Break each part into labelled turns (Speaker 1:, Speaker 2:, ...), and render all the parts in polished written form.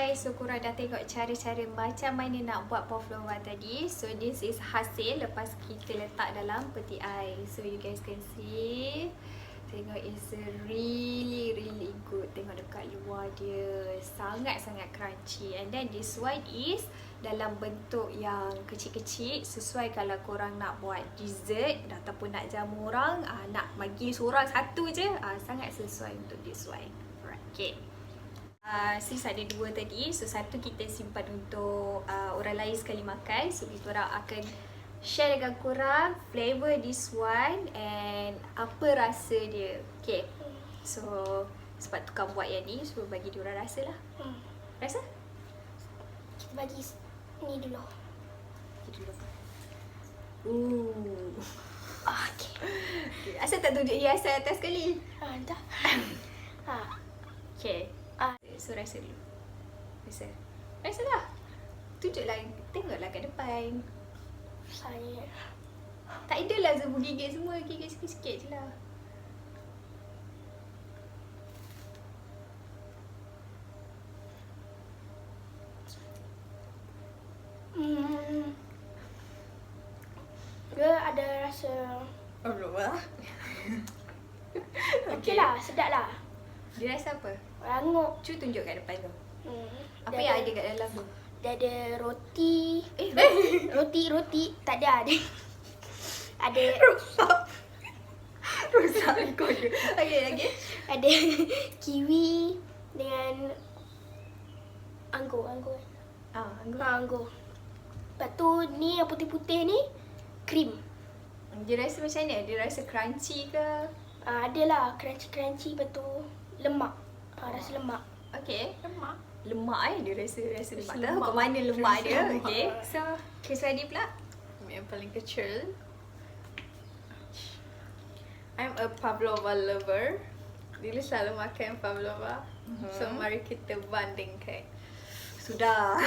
Speaker 1: guys, so korang dah tengok cara-cara macam mana nak buat pavlova tadi. So this is hasil lepas kita letak dalam peti ais. So you guys can see, tengok it's really good. Tengok dekat luar dia, sangat-sangat crunchy. And then this one is dalam bentuk yang kecil-kecil, sesuai kalau korang nak buat dessert ataupun nak jamu orang, nak bagi seorang satu je, sangat sesuai untuk this one. Alright, okay. Since ada dua tadi, so satu kita simpan untuk orang lain sekali makan. So kita orang akan share dengan korang flavor this one and apa rasa dia. Okay, so sebab tukang buat yang ni, so bagi diorang rasa lah. Rasa?
Speaker 2: Kita bagi ni dulu.
Speaker 1: Okay. Asal tak tunjuk hiasan atas sekali?
Speaker 2: Dah.
Speaker 1: Okay. So rasa dulu. Rasa lah. Tunjuklah, tengoklah kat depan.
Speaker 2: Saya
Speaker 1: Tak adalah semua gigit semua, gigit sikit-sikit je lah.
Speaker 2: Dia ada rasa
Speaker 1: Allah.
Speaker 2: okey lah, sedap lah.
Speaker 1: Dia rasa apa?
Speaker 2: Ranggup.
Speaker 1: Cuba tunjuk kat depan tu. Apa
Speaker 2: Dia
Speaker 1: yang
Speaker 2: ada-
Speaker 1: ada kat dalam tu?
Speaker 2: Dia ada roti. Roti tak ada. Ada
Speaker 1: Rosak kau tu. Okay.
Speaker 2: ada kiwi dengan anggur.
Speaker 1: Anggur.
Speaker 2: Anggur. Lepas tu ni yang putih-putih ni krim.
Speaker 1: Dia rasa macam mana? Dia rasa crunchy ke?
Speaker 2: Adalah crunchy, lepas tu lemak. Rasa lemak.
Speaker 1: Okay. Lemak dia rasa lemak. Tahu
Speaker 2: lemak.
Speaker 1: kat mana lemak dia.
Speaker 2: Lemak.
Speaker 1: Okay. So, Chris Wadi pula.
Speaker 3: Yang paling kecil. I'm a Pavlova lover. Dulu selalu makan Pavlova. So mari kita bandingkan.
Speaker 1: Sudah.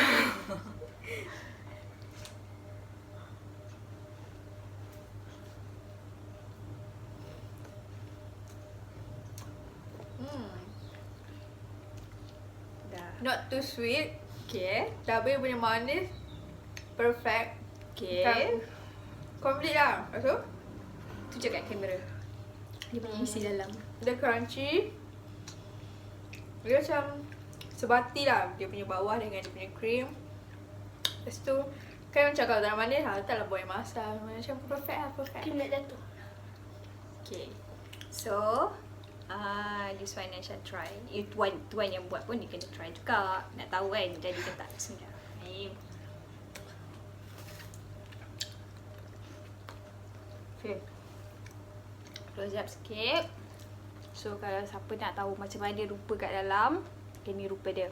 Speaker 1: Dah.
Speaker 3: Not too sweet.
Speaker 1: Okay.
Speaker 3: Tapi punya manis perfect.
Speaker 1: Okay.
Speaker 3: Complete lah. Lepas tu
Speaker 1: Tunjuk kat kamera. Dia punya isi dalam.
Speaker 3: dia crunchy. Dia macam sebati lah. Dia punya bawah dengan dia punya cream. Lepas tu kan macam kalau dalam manis taklah boleh masak. Macam perfect lah, perfect.
Speaker 2: Krim nak jatuh.
Speaker 1: Okay. So, this one I shall try. Tuan yang buat pun dia kena try juga. Nak tahu kan jadi ke tak. Bismillahirrahmanirrahim. Okay. Close up sikit. So, kalau siapa nak tahu macam mana rupa kat dalam, ini rupa dia.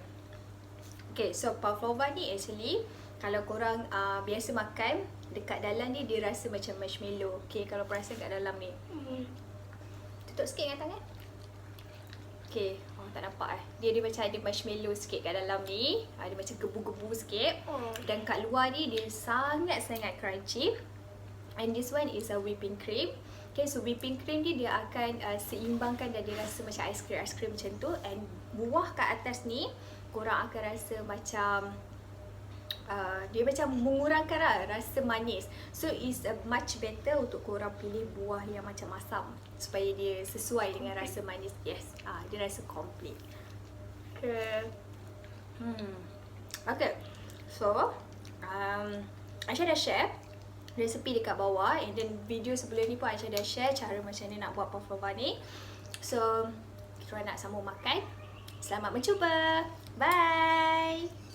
Speaker 1: Okay, so pavlova ni actually kalau korang biasa makan, dekat dalam ni dia rasa macam marshmallow. Okay, kalau perasan kat dalam ni. Tutup sikit dengan tangan. Okay, tak nampak Dia macam ada marshmallow sikit kat dalam ni. Dia macam gebu-gebu sikit. Dan kat luar ni dia sangat-sangat crunchy. And this one is a whipping cream. Okay, so whipping cream ni dia akan seimbangkan dan dia rasa macam aiskrim macam tu. And buah kat atas ni korang akan rasa macam dia macam mengurangkan lah rasa manis. So it's much better untuk korang pilih buah yang macam asam supaya dia sesuai dengan rasa manis. Yes, dia rasa complete. Okay. Okay. So Aisyah dah share resepi dekat bawah, and then video sebelum ni pun Aisyah dah share cara macam mana nak buat pavlova ni. So kita orang nak sambung makan. Selamat mencuba. Bye.